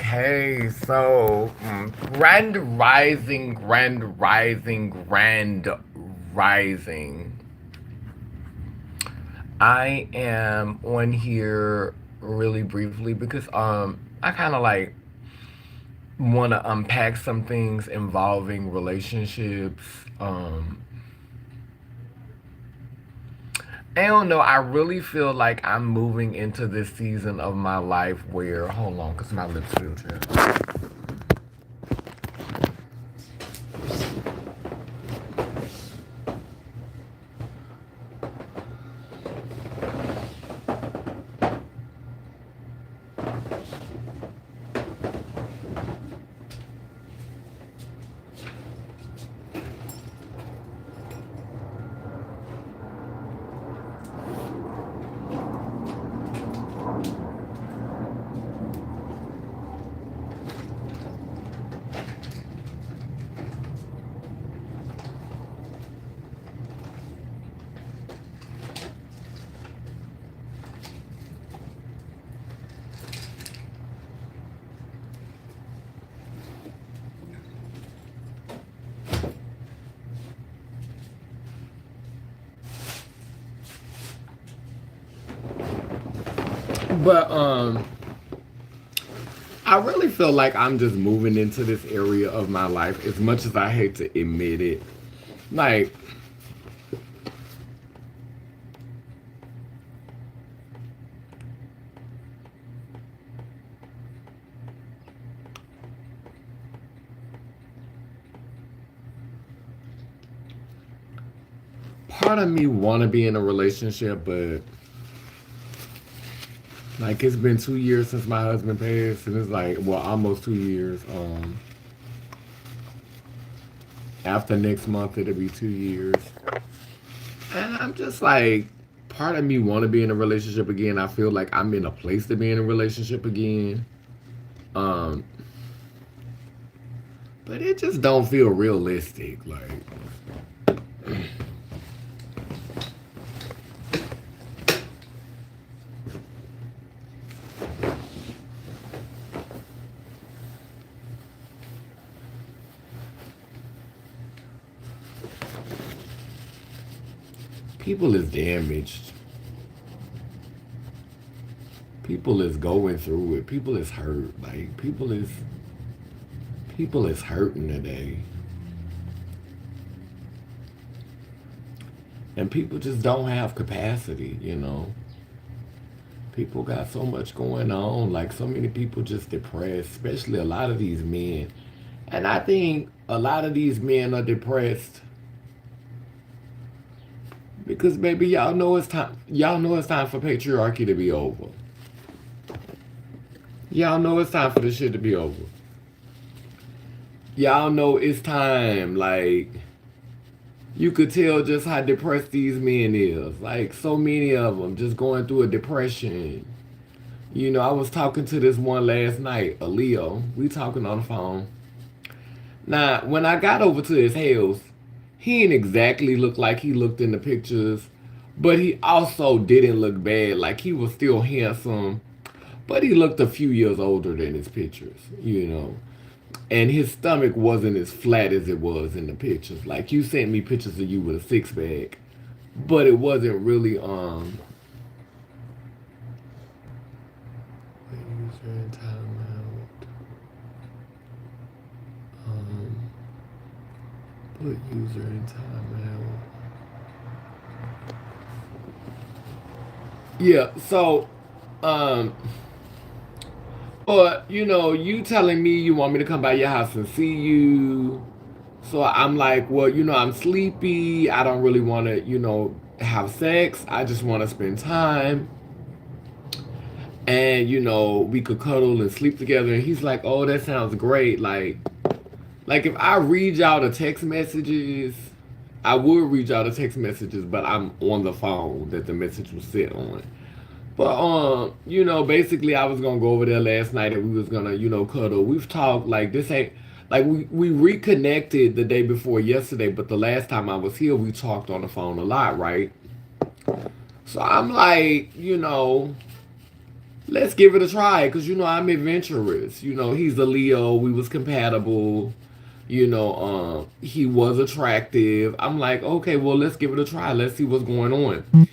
Okay, so grand rising, grand rising, grand rising. I am on here really briefly because I kind of like want to unpack some things involving relationships. Um I don't know. I really feel like I'm moving into this season of my life where hold on, cause my lips feel chapped. But I really feel like I'm just moving into this area of my life as much as I hate to admit it. Like, part of me want to be in a relationship, but like it's been 2 years since my husband passed, and it's like, well, almost 2 years. After next month, it'll be 2 years. And I'm just like, part of me want to be in a relationship again. I feel like I'm in a place to be in a relationship again. Um, but it just don't feel realistic. Like, people is damaged. People is going through it. People is hurt. Like people is hurting today. And people just don't have capacity. People got so much going on. Like so many people just depressed, especially a lot of these men. And I think a lot of these men are depressed because baby, y'all know it's time. Y'all know it's time for patriarchy to be over. Y'all know it's time for this shit to be over. Y'all know it's time. Like you could tell just how depressed these men is. Like so many of them just going through a depression. I was talking to this one last night, a Leo. We talking on the phone. Now, when I got over to his house, he didn't exactly look like he looked in the pictures, but he also didn't look bad. Like he was still handsome, but he looked a few years older than his pictures. And his stomach wasn't as flat as it was in the pictures. Like you sent me pictures of you with a six pack, but it wasn't really user in timeout. Um put user in timeout. Yeah, so um but you telling me you want me to come by your house and see you. So I'm like, well, I'm sleepy. I don't really want to have sex. I just want to spend time. And, we could cuddle and sleep together. And he's like, oh, that sounds great. Like if I read y'all the text messages, I would read y'all the text messages, but I'm on the phone that the message was sent on. But basically I was gonna go over there last night and we was gonna, cuddle. We've talked like this ain't like we reconnected the day before yesterday, but the last time I was here we talked on the phone a lot, right? So I'm like, let's give it a try. Because, I'm adventurous. He's a Leo. We was compatible. He was attractive. I'm like, okay, well, let's give it a try. Let's see what's going on.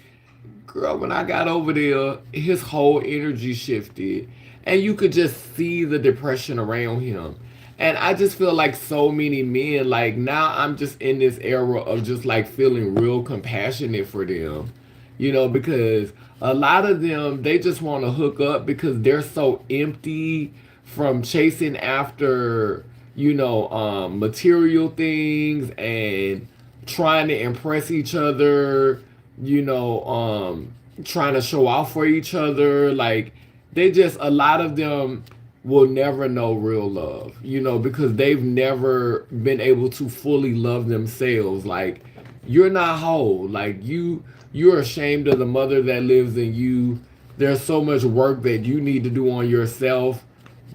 Girl, when I got over there, his whole energy shifted. And you could just see the depression around him. And I just feel like so many men, like now I'm just in this era of just like feeling real compassionate for them. Because a lot of them, they just want to hook up because they're so empty from chasing after, material things and trying to impress each other, trying to show off for each other. Like, a lot of them will never know real love, because they've never been able to fully love themselves. Like, you're not whole. Like, you're ashamed of the mother that lives in you. There's so much work that you need to do on yourself.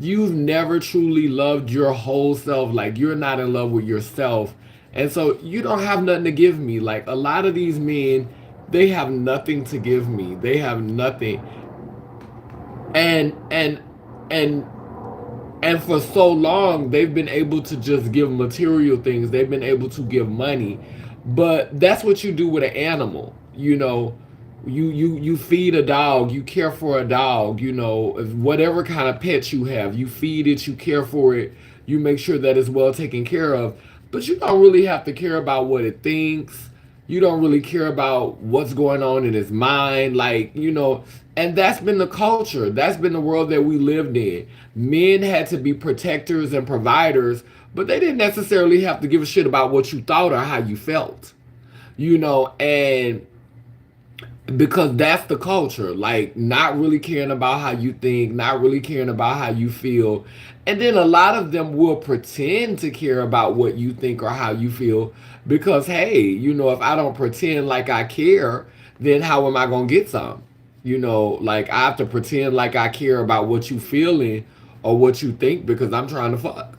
You've never truly loved your whole self. Like, you're not in love with yourself. And so you don't have nothing to give me. Like, a lot of these men, they have nothing to give me. They have nothing. And and and and for so long they've been able to just give material things. They've been able to give money. But that's what you do with an animal. You feed a dog, you care for a dog, whatever kind of pet you have, you feed it, you care for it, you make sure that it's well taken care of. But you don't really have to care about what it thinks. You don't really care about what's going on in its mind. Like, and that's been the culture. That's been the world that we lived in. Men had to be protectors and providers, but they didn't necessarily have to give a shit about what you thought or how you felt. And because that's the culture, like not really caring about how you think, not really caring about how you feel. And then a lot of them will pretend to care about what you think or how you feel because, hey, if I don't pretend like I care, then how am I going to get some? Like I have to pretend like I care about what you feeling or what you think because I'm trying to fuck.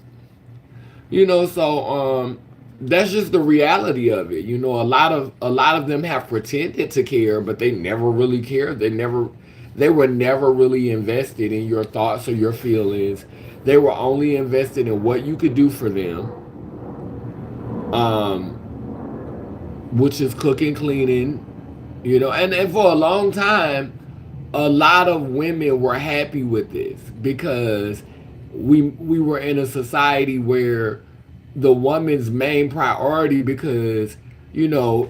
So that's just the reality of it. A lot of them have pretended to care, but they never really cared. They were never really invested in your thoughts or your feelings. They were only invested in what you could do for them, um, which is cooking, cleaning, and for a long time, a lot of women were happy with this because we were in a society where the woman's main priority, because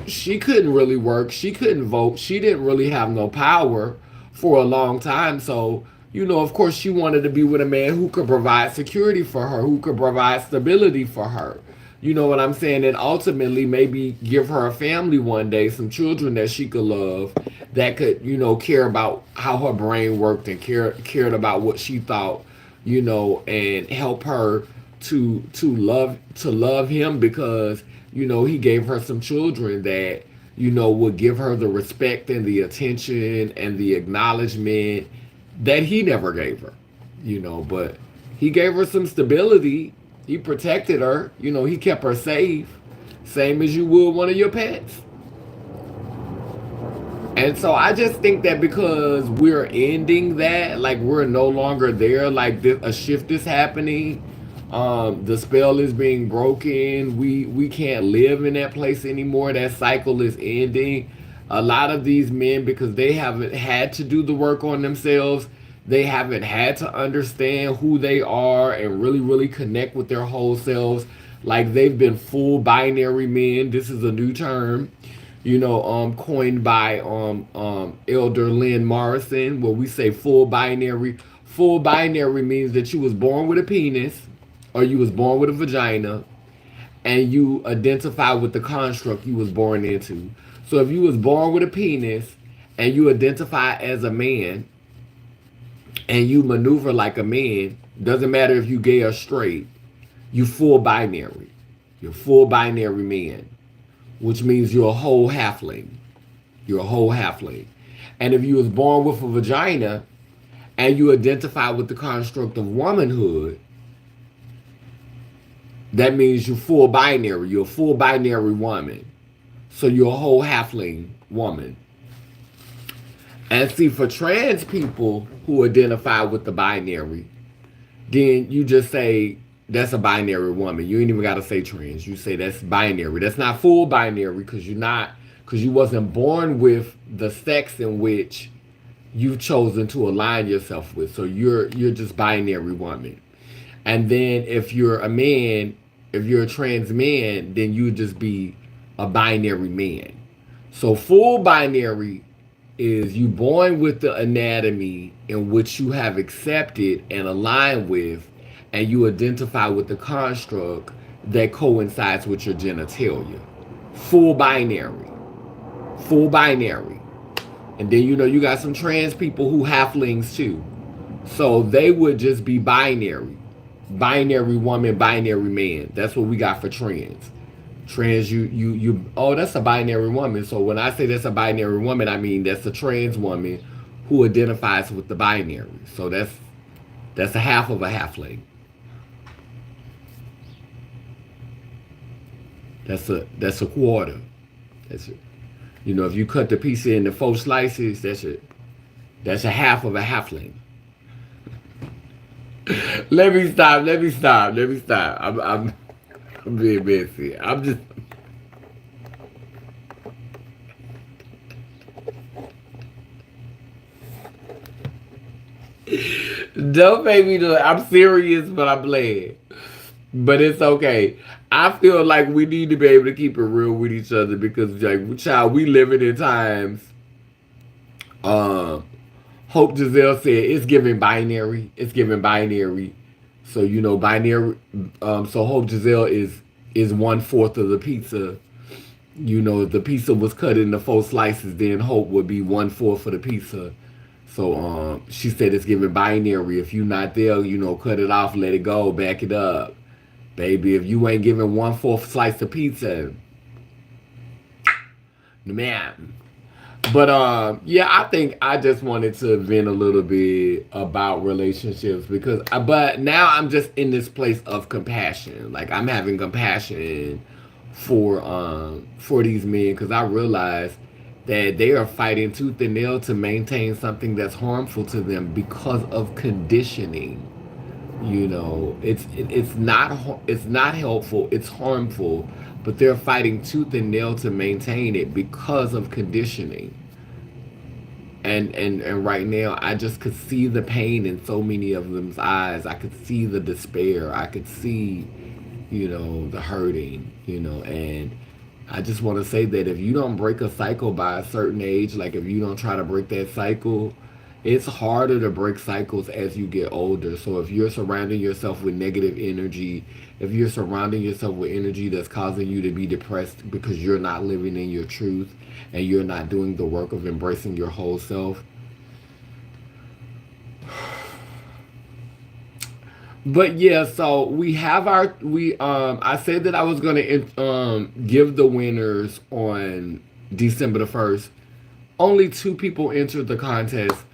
she couldn't really work, she couldn't vote, she didn't really have no power for a long time. So of course she wanted to be with a man who could provide security for her, who could provide stability for her. You know what I'm saying? And ultimately maybe give her a family one day, some children that she could love, that could, care about how her brain worked and cared about what she thought, and help her to love him because, he gave her some children that, would give her the respect and the attention and the acknowledgement that he never gave her. But he gave her some stability. He protected her. He kept her safe. Same as you would one of your pets. And so I just think that because we're ending that, like we're no longer there, like a shift is happening. The spell is being broken. We can't live in that place anymore. That cycle is ending. A lot of these men, because they haven't had to do the work on themselves, they haven't had to understand who they are and really, really connect with their whole selves. Like they've been full binary men. This is a new term, coined by Elder Lynn Morrison, where we say full binary. Full binary means that you was born with a penis or you was born with a vagina and you identify with the construct you was born into. So if you was born with a penis and you identify as a man and you maneuver like a man, doesn't matter if you gay or straight, you full binary. You're full binary man, which means you're a whole halfling. You're a whole halfling. And if you was born with a vagina and you identify with the construct of womanhood, that means you're full binary. You're a full binary woman. So you're a whole halfling woman. And see, for trans people who identify with the binary, then you just say that's a binary woman. You ain't even got to say trans. You say that's binary. That's not full binary because you wasn't born with the sex in which you've chosen to align yourself with. So you're just binary woman. And then if you're a man, if you're a trans man, then you would just be a binary man. So full binary is you born with the anatomy in which you have accepted and aligned with, and you identify with the construct that coincides with your genitalia. Full binary. Full binary. And then you got some trans people who halflings too. So they would just be binary. Binary woman, binary man. That's what we got for trans. Trans, oh, that's a binary woman. So when I say that's a binary woman, I mean that's a trans woman who identifies with the binary. So that's a half of a halfling. That's a quarter. That's it. If you cut the pizza into 4 slices, that's a half of a halfling. Let me stop. Let me stop. Let me stop. I'm being messy. I'm just. Don't make me do it. I'm serious, but I'm playing. But it's okay. I feel like we need to be able to keep it real with each other because, like, child, we living in times. Um, Hope Giselle said it's giving binary. It's giving binary. So binary. So Hope Giselle is 1/4 of the pizza. If the pizza was cut into 4 slices, then Hope would be 1/4 of the pizza. So she said it's giving binary. If you not there, cut it off, let it go, back it up, baby. If you ain't giving 1/4 slice of pizza, man. But yeah, I think I just wanted to vent a little bit about relationships because, but now I'm just in this place of compassion. Like I'm having compassion for these men because I realize that they are fighting tooth and nail to maintain something that's harmful to them because of conditioning. It's not helpful. It's harmful, but they're fighting tooth and nail to maintain it because of conditioning. And right now, I just could see the pain in so many of them's eyes. I could see the despair. I could see, the hurting. And I just want to say that if you don't break a cycle by a certain age, like if you don't try to break that cycle, it's harder to break cycles as you get older. So if you're surrounding yourself with negative energy, if you're surrounding yourself with energy that's causing you to be depressed because you're not living in your truth and you're not doing the work of embracing your whole self. But yeah, so we have I said that I was gonna give the winners on December the 1st. Only 2 people entered the contest.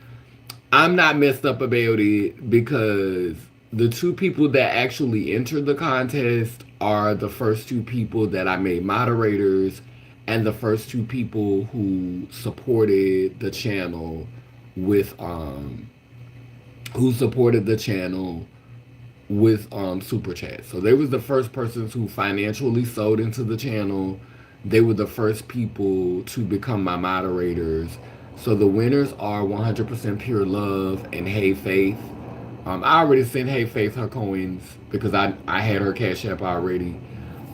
I'm not messed up about it because the 2 people that actually entered the contest are the first 2 people that I made moderators and the first 2 people who supported the channel with super chat. So they was the first persons who financially sold into the channel. They were the first people to become my moderators. So the winners are 100% Pure Love and Hey Faith. I already sent Hey Faith her coins because I had her Cash App already.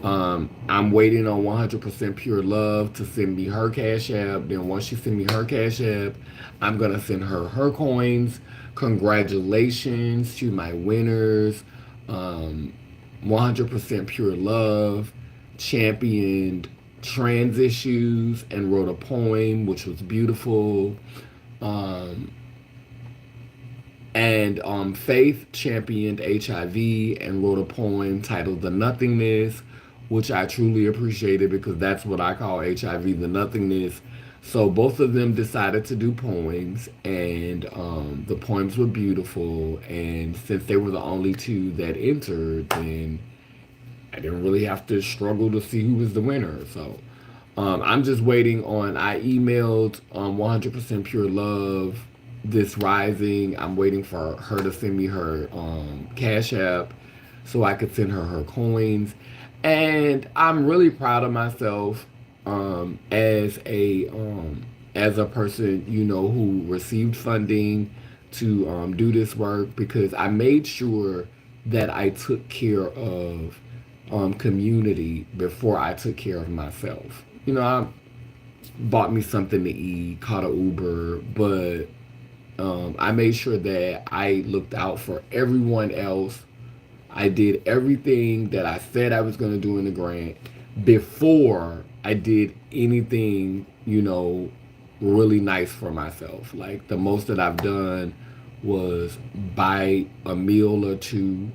I'm waiting on 100% Pure Love to send me her Cash App. Then once she send me her Cash App, I'm going to send her coins. Congratulations to my winners. 100% Pure Love championed trans issues and wrote a poem which was beautiful. And Faith championed HIV and wrote a poem titled The Nothingness, which I truly appreciated because that's what I call HIV, the nothingness. So both of them decided to do poems, and the poems were beautiful. And since they were the only 2 that entered, then I didn't really have to struggle to see who was the winner. So I'm just waiting on. I emailed 100% Pure Love this rising. I'm waiting for her to send me her Cash App so I could send her her coins. And I'm really proud of myself as a person, you know, who received funding to do this work, because I made sure that I took care of community before I took care of myself. You know, I bought me something to eat, caught an Uber, but I made sure that I looked out for everyone else. I did everything that I said I was going to do in the grant before I did anything, you know, really nice for myself. Like, the most that I've done was buy a meal or two,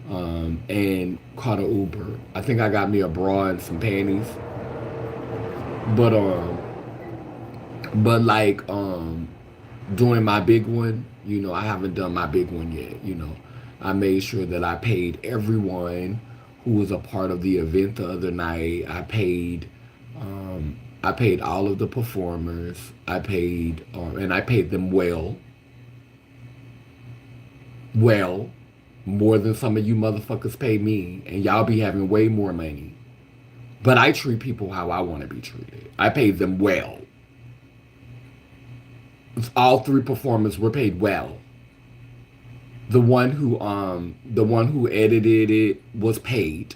and caught an Uber. I think I got me a bra and some panties. But doing my big one, you know, I haven't done my big one yet. You know, I made sure that I paid everyone who was a part of the event the other night. I paid all of the performers. And I paid them well, well, more than some of you motherfuckers pay me, and y'all be having way more money. But I treat people how I want to be treated. I paid them well. All three performers were paid well. The one who edited it was paid.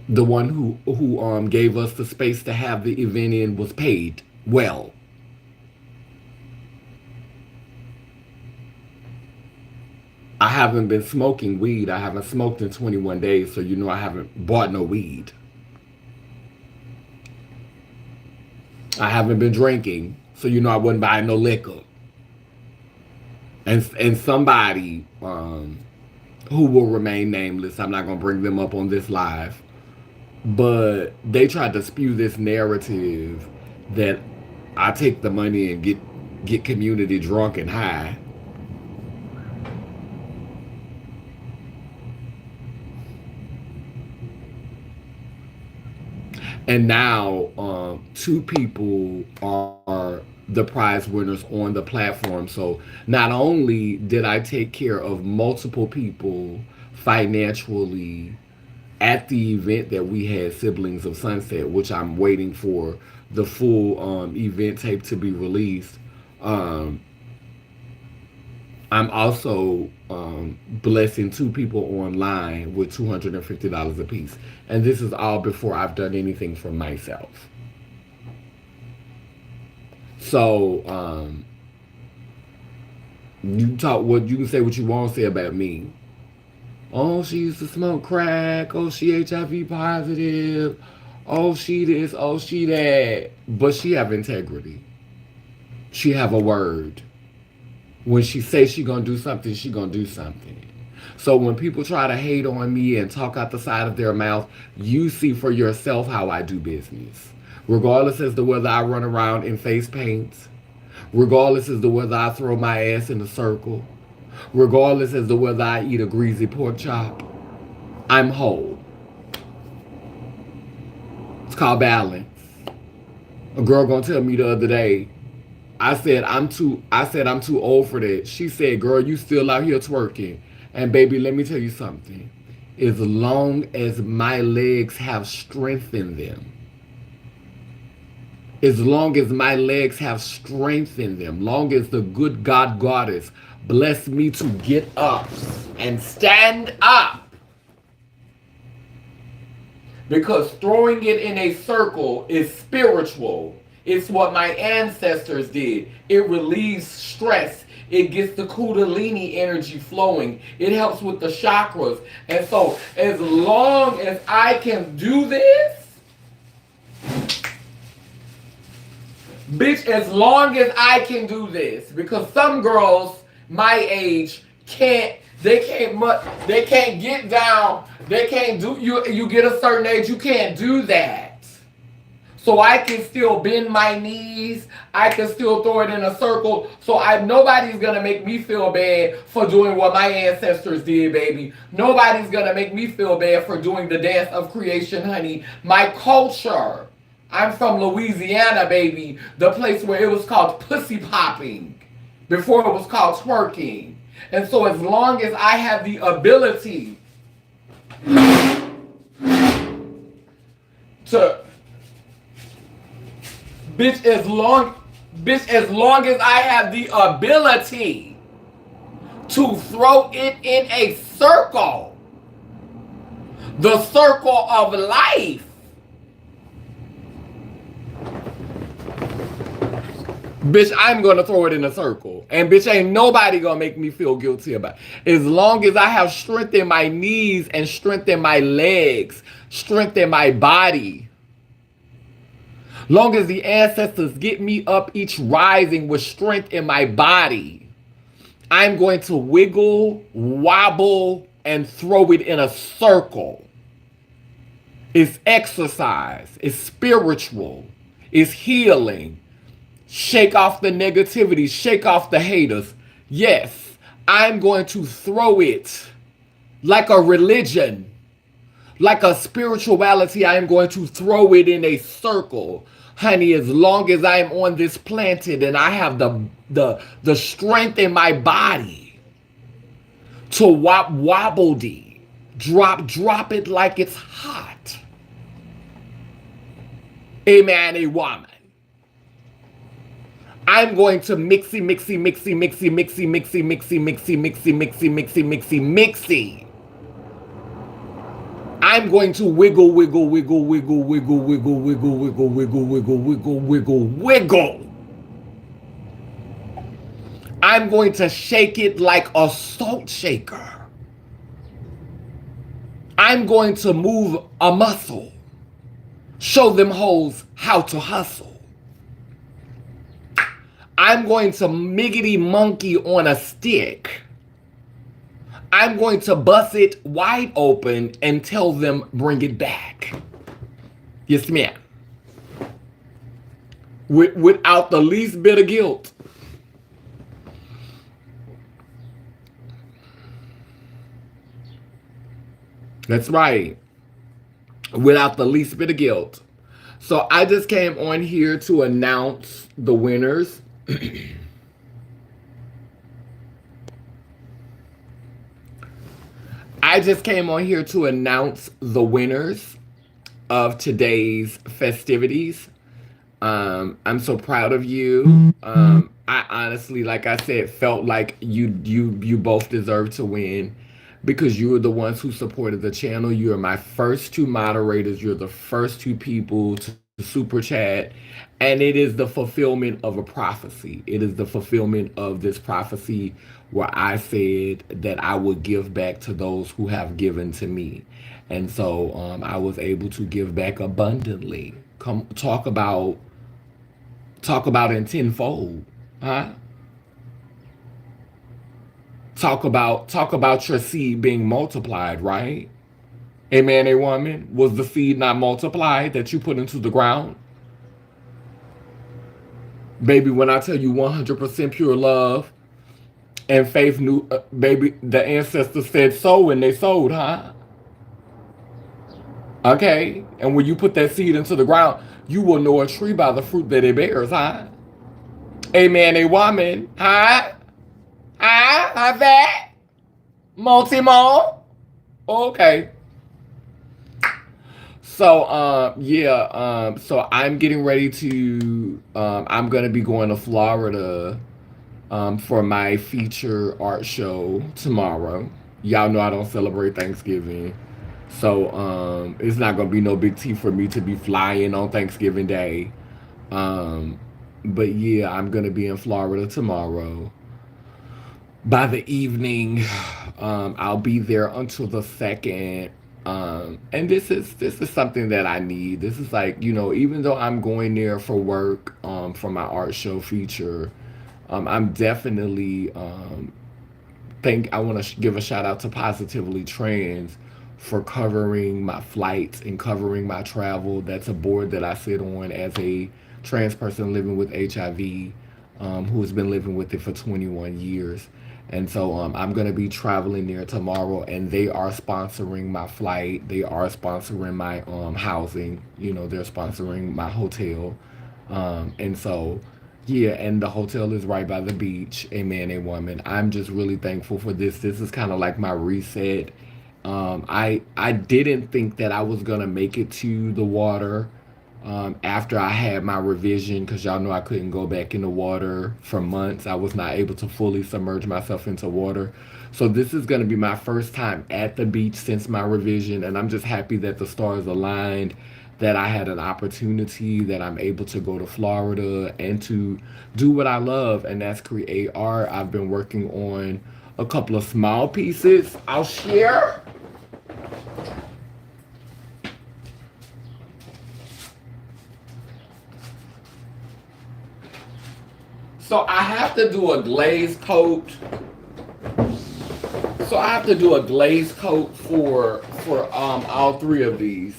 The one who gave us the space to have the event in was paid well. I haven't been smoking weed. I haven't smoked in 21 days, so you know I haven't bought no weed. I haven't been drinking, so you know I wasn't buying no liquor. And somebody who will remain nameless, I'm not gonna bring them up on this live, but they tried to spew this narrative that I take the money and get community drunk and high. And now, two people are the prize winners on the platform. So not only did I take care of multiple people financially at the event that we had, Siblings of Sunset, which I'm waiting for the full event tape to be released. Um, I'm also blessing two people online with $250 a piece. And this is all before I've done anything for myself. So, you can say what you want to say about me. Oh, she used to smoke crack. Oh, she HIV positive. Oh, she this. Oh, she that. But she have integrity. She have a word. When she says she gonna do something, she gonna do something. So when people try to hate on me and talk out the side of their mouth, you see for yourself how I do business. Regardless as to whether I run around in face paints, regardless as to whether I throw my ass in a circle, regardless as to whether I eat a greasy pork chop, I'm whole. It's called balance. A girl gonna tell me the other day, I said I'm too old for that. She said, girl, you still out here twerking. And baby, let me tell you something. As long as my legs have strength in them, as long as my legs have strength in them, long as the good God Goddess bless me to get up and stand up. Because throwing it in a circle is spiritual. It's what my ancestors did. It relieves stress. It gets the Kundalini energy flowing. It helps with the chakras. And so, as long as I can do this, bitch, as long as I can do this, because some girls my age they can't get down, they can't do, you get a certain age, you can't do that. So I can still bend my knees. I can still throw it in a circle. So nobody's gonna make me feel bad for doing what my ancestors did, baby. Nobody's gonna make me feel bad for doing the dance of creation, honey. My culture. I'm from Louisiana, baby. The place where it was called pussy popping before it was called twerking. And so as long as I have the ability to as long as I have the ability to throw it in a circle, the circle of life, bitch, I'm gonna throw it in a circle. And bitch, ain't nobody gonna make me feel guilty about it. As long as I have strength in my knees and strength in my legs, strength in my body. Long as the ancestors get me up each rising with strength in my body, I'm going to wiggle, wobble, and throw it in a circle. It's exercise. It's spiritual. It's healing. Shake off the negativity. Shake off the haters. Yes, I'm going to throw it like a religion, like a spirituality. I am going to throw it in a circle. Honey, as long as I'm on this planet and I have the strength in my body to wobble drop it like it's hot. A man, a woman. I'm going to mixy. I'm going to wiggle. I'm going to shake it like a salt shaker. I'm going to move a muscle. Show them hoes how to hustle. I'm going to miggity monkey on a stick. I'm going to bust it wide open and tell them bring it back. Yes, ma'am. Without the least bit of guilt. That's right. Without the least bit of guilt. So I just came on here to announce the winners. I just came on here to announce the winners of today's festivities. I'm so proud of you. I honestly, like I said, felt like you both deserve to win because you were the ones who supported the channel. You are my first two moderators. You're the first two people to super chat. And it is the fulfillment of a prophecy. It is the fulfillment of this prophecy where I said that I would give back to those who have given to me. And so I was able to give back abundantly. Come talk about in tenfold, huh? Talk about your seed being multiplied, right? A man, a woman, was the seed not multiplied that you put into the ground? Baby, when I tell you 100% pure love and faith knew, baby, the ancestors said so and they sowed, huh? Okay, and when you put that seed into the ground, you will know a tree by the fruit that it bears, huh? A man, a woman, huh? Huh? How's that? Multi-mo? Okay. So, so I'm getting ready to, I'm going to be going to Florida for my feature art show tomorrow. Y'all know I don't celebrate Thanksgiving. So, it's not going to be no big tea for me to be flying on Thanksgiving Day. But yeah, I'm going to be in Florida tomorrow. By the evening, I'll be there until the 2nd. And this is something that I need. This is like, you know, even though I'm going there for work, for my art show feature, I'm definitely, I want to give a shout out to Positively Trans, for covering my flights and covering my travel. That's a board that I sit on as a trans person living with HIV, who has been living with it for 21 years. And so I'm going to be traveling there tomorrow, and they are sponsoring my flight. They are sponsoring my housing. You know, they're sponsoring my hotel. And so, yeah, and the hotel is right by the beach, a man, a woman. I'm just really thankful for this. This is kind of like my reset. I didn't think that I was gonna make it to the water after I had my revision, because y'all know I couldn't go back in the water for months. I was not able to fully submerge myself into water. So this is going to be my first time at the beach since my revision, and I'm just happy that the stars aligned, that I had an opportunity, that I'm able to go to Florida and to do what I love, and that's create art. I've been working on a couple of small pieces. I'll share. So I have to do a glaze coat. So I have to do a glaze coat for all three of these.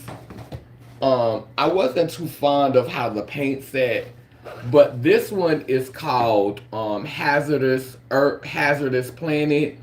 I wasn't too fond of how the paint set, but this one is called Hazardous Planet,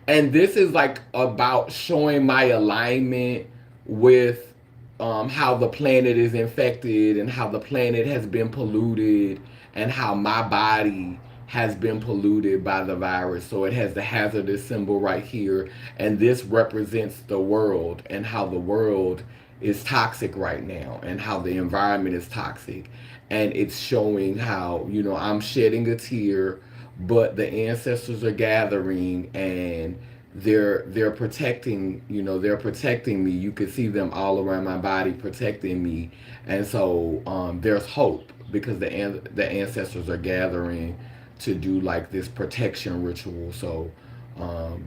and this is like about showing my alignment with how the planet is infected and how the planet has been polluted and how my body has been polluted by the virus. So it has the hazardous symbol right here, and this represents the world and how the world is toxic right now and how the environment is toxic. And it's showing how, you know, I'm shedding a tear, but the ancestors are gathering, and they're protecting, you know, they're protecting me. You can see them all around my body protecting me. And so there's hope, because the ancestors are gathering to do like this protection ritual. So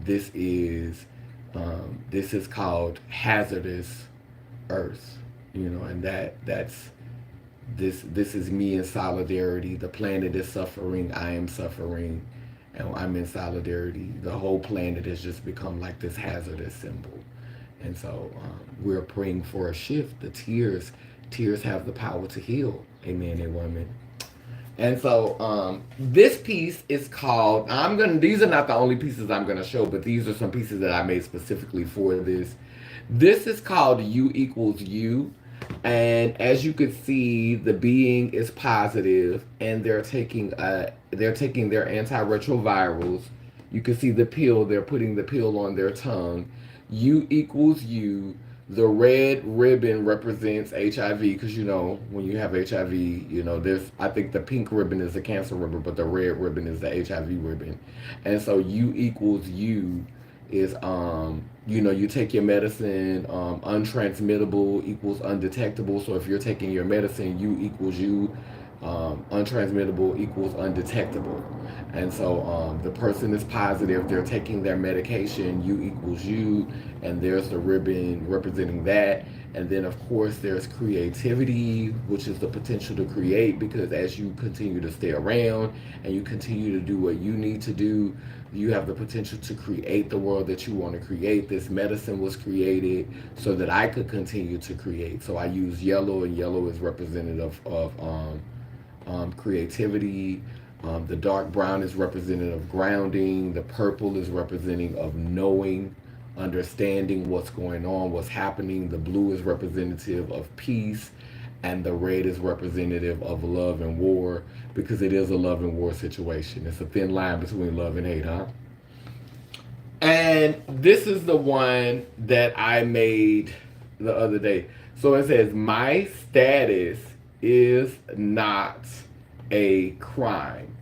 this is called Hazardous Earth, you know, and that's this is me in solidarity. The planet is suffering, I am suffering, and I'm in solidarity. The whole planet has just become like this hazardous symbol. And so we're praying for a shift. The tears have the power to heal. Amen, a woman. And so this piece is called, these are not the only pieces I'm gonna show, but these are some pieces that I made specifically for this. This is called U equals U. And as you can see, the being is positive, and they're taking their antiretrovirals. You can see the pill, they're putting the pill on their tongue. U equals U. The red ribbon represents HIV, because you know when you have HIV, you know there's, I think the pink ribbon is the cancer ribbon, but the red ribbon is the HIV ribbon. And so U equals U is you know, you take your medicine, untransmittable equals undetectable. So if you're taking your medicine, U equals U, untransmittable equals undetectable. And so the person is positive, they're taking their medication, U equals U, and there's the ribbon representing that. And then of course there's creativity, which is the potential to create, because as you continue to stay around and you continue to do what you need to do, you have the potential to create the world that you want to create. This medicine was created so that I could continue to create. So I use yellow, and yellow is representative of creativity. The dark brown is representative of grounding. The purple is representing of knowing, understanding what's going on, what's happening. The blue is representative of peace, and the red is representative of love and war, because it is a love and war situation. It's a thin line between love and hate, huh? And this is the one that I made the other day. So it says, my status is not a crime.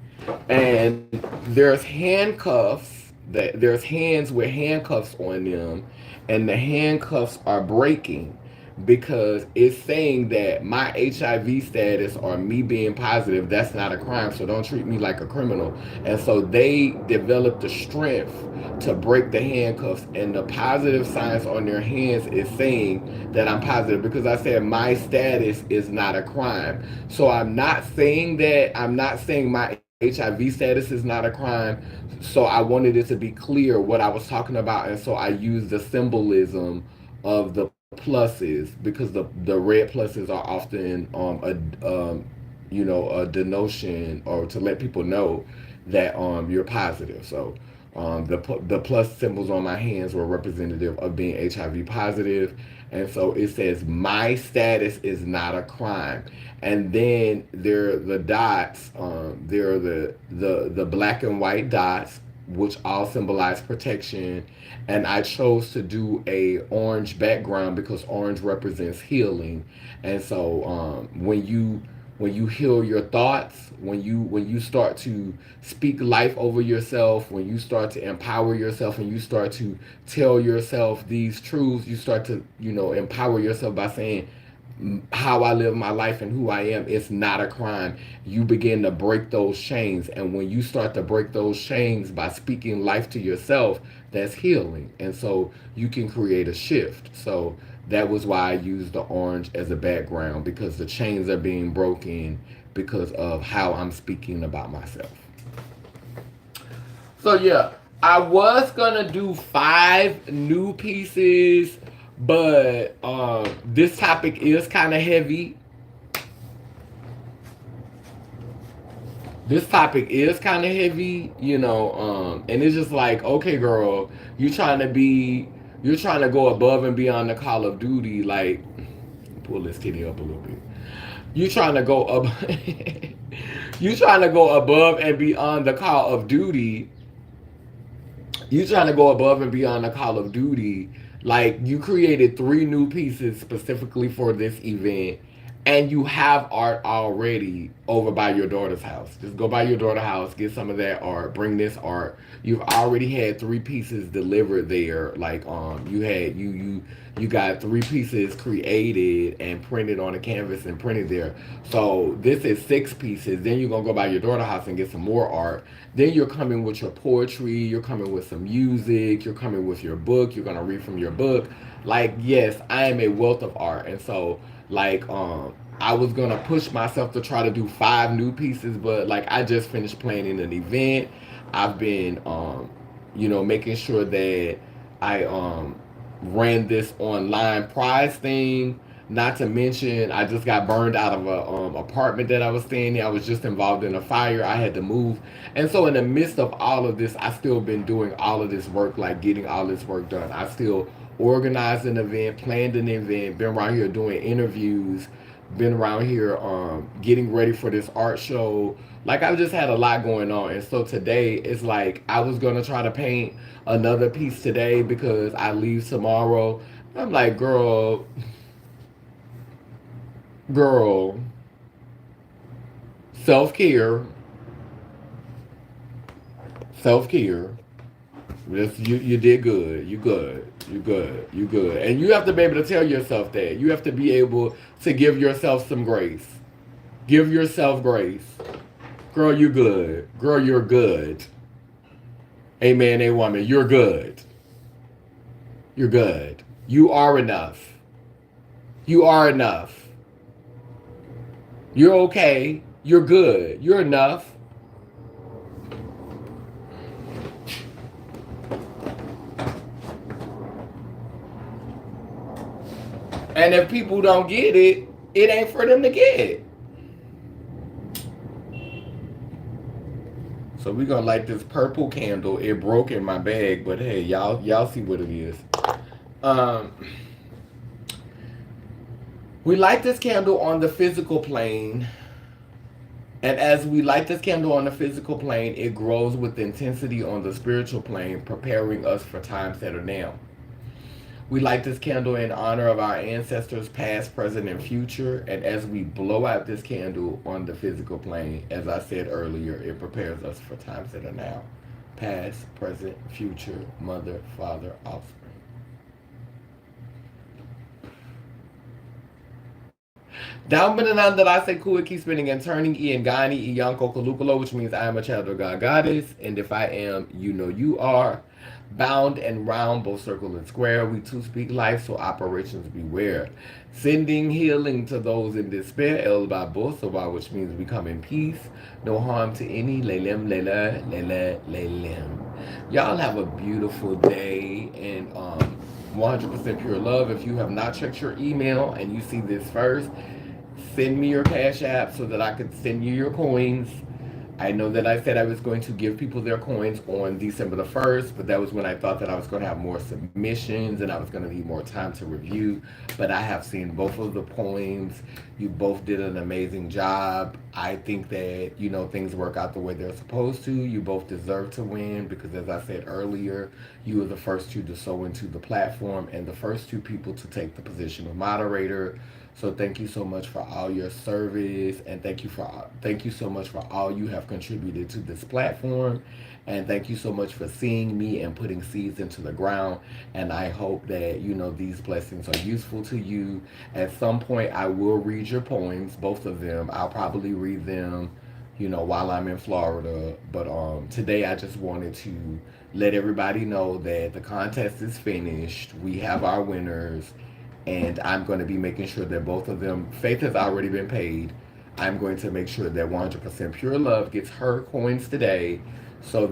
And there's handcuffs, there's hands with handcuffs on them, and the handcuffs are breaking, because it's saying that my HIV status or me being positive, that's not a crime, so don't treat me like a criminal. And so they developed the strength to break the handcuffs, and the positive signs on their hands is saying that I'm positive, because I said my status is not a crime. So I'm not saying that, I'm not saying my HIV status is not a crime. So I wanted it to be clear what I was talking about, and so I used the symbolism of the pluses, because the red pluses are often a denotion, or to let people know that you're positive. So the plus symbols on my hands were representative of being HIV positive, and so it says my status is not a crime. And then there are the dots. There are the black and white dots, which all symbolize protection. And I chose to do a orange background because orange represents healing. And so when you heal your thoughts, when you start to speak life over yourself, when you start to empower yourself, and you start to tell yourself these truths, you start to empower yourself by saying, how I live my life and who I am, it's not a crime. You begin to break those chains. And when you start to break those chains by speaking life to yourself, that's healing. And so you can create a shift. So that was why I used the orange as a background, because the chains are being broken because of how I'm speaking about myself. So yeah, I was gonna do 5 new pieces, but this topic is kind of heavy. This topic is kind of heavy, and it's just like, okay, girl, you're trying to go above and beyond the Call of Duty. Like, pull this kitty up a little bit. You trying to go up. You trying to go above and beyond the Call of Duty. You trying to go above and beyond the Call of Duty. Like, you created 3 new pieces specifically for this event, and you have art already over by your daughter's house. Just go by your daughter's house, get some of that art, bring this art. You've already had 3 pieces delivered there. Like, you got 3 pieces created and printed on a canvas and printed there. So this is 6 pieces. Then you're gonna go by your daughter's house and get some more art. Then you're coming with your poetry, you're coming with some music, you're coming with your book, you're gonna read from your book. Like, yes, I am a wealth of art. And so, like, I was gonna push myself to try to do 5 new pieces, but like, I just finished planning an event. I've been making sure that I ran this online prize thing. Not to mention, I just got burned out of a apartment that I was staying in. I was just involved in a fire. I had to move, and so in the midst of all of this, I still been doing all of this work, like getting all this work done. I still organized an event, planned an event, been around here doing interviews, been around here getting ready for this art show. Like, I've just had a lot going on. And so today it's like I was gonna try to paint another piece today because I leave tomorrow. I'm like, girl, self-care, self-care. You did good. You good. You good. You good. And you have to be able to tell yourself that. You have to be able to give yourself some grace. Give yourself grace. Girl, you good. Girl, you're good. A man, a woman, you're good. You're good. You are enough. You are enough. You're okay. You're good. You're enough. And if people don't get it, it ain't for them to get. So we're gonna light this purple candle. It broke in my bag, but hey, y'all see what it is. Um, we light this candle on the physical plane, and as we light this candle on the physical plane, it grows with intensity on the spiritual plane, preparing us for times that are now. We light this candle in honor of our ancestors, past, present, and future. And as we blow out this candle on the physical plane, as I said earlier, it prepares us for times that are now. Past, present, future, mother, father, offspring. Down that I say cool, keep spinning and turning, Iangani, Iyanko, Kalukalo, which means I am a child of God Goddess. And if I am, you know you are. Bound and round, both circle and square, we too speak life, so operations beware. Sending healing to those in despair, El Babosawa, which means we come in peace, no harm to any, Lelem, Lela, Lela, Lelem. Y'all have a beautiful day, and 100% Pure Love. If you have not checked your email and you see this first, send me your Cash App so that I could send you your coins. I know that I said I was going to give people their coins on December the 1st, but that was when I thought that I was going to have more submissions and I was going to need more time to review. But I have seen both of the poems. You both did an amazing job. I think that, things work out the way they're supposed to. You both deserve to win because, as I said earlier, you were the first two to sow into the platform and the first two people to take the position of moderator. So thank you so much for all your service, and thank you so much for all you have contributed to this platform, and thank you so much for seeing me and putting seeds into the ground. And I hope that these blessings are useful to you. At some point, I will read your poems, both of them. I'll probably read them, while I'm in Florida. But today I just wanted to let everybody know that the contest is finished. We have our winners, and I'm going to be making sure that both of them, Faith has already been paid. I'm going to make sure that 100% Pure Love gets her coins today, so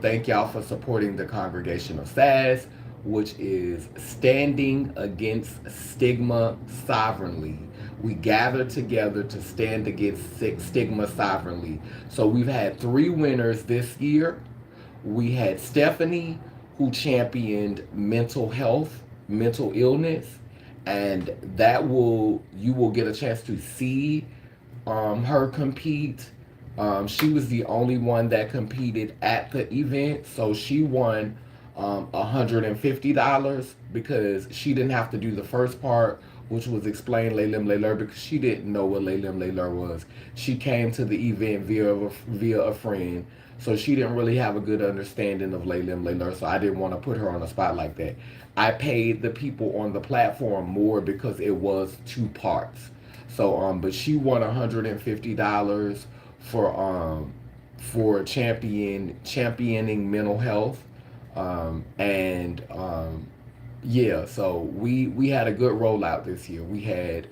thank y'all for supporting the congregation of SASS, which is Standing Against Stigma Sovereignly. We gather together to stand against stigma sovereignly. So we've had 3 winners this year. We had Stephanie, who championed mental health, mental illness, and you will get a chance to see her compete. She was the only one that competed at the event, so she won $150 because she didn't have to do the first part, which was explain Laylim Layler, because she didn't know what Laylim Layler was. She came to the event via a friend, so she didn't really have a good understanding of Laylim Layler, so I didn't want to put her on a spot like that. I paid the people on the platform more because it was 2 parts. So but she won $150 for championing mental health. Yeah, so we had a good rollout this year. We had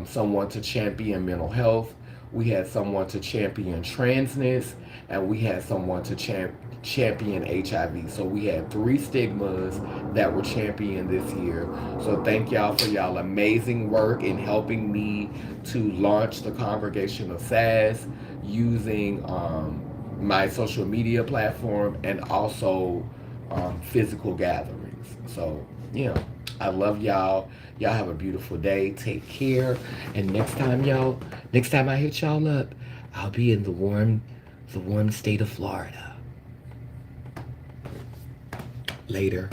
someone to champion mental health, we had someone to champion transness, and we had someone to champion HIV. So we had 3 stigmas that were championed this year. So thank y'all for y'all amazing work in helping me to launch the congregation of SASS using my social media platform and also physical gatherings. So I love y'all. Y'all have a beautiful day. Take care. And next time I hit y'all up, I'll be in the warm state of Florida. Later.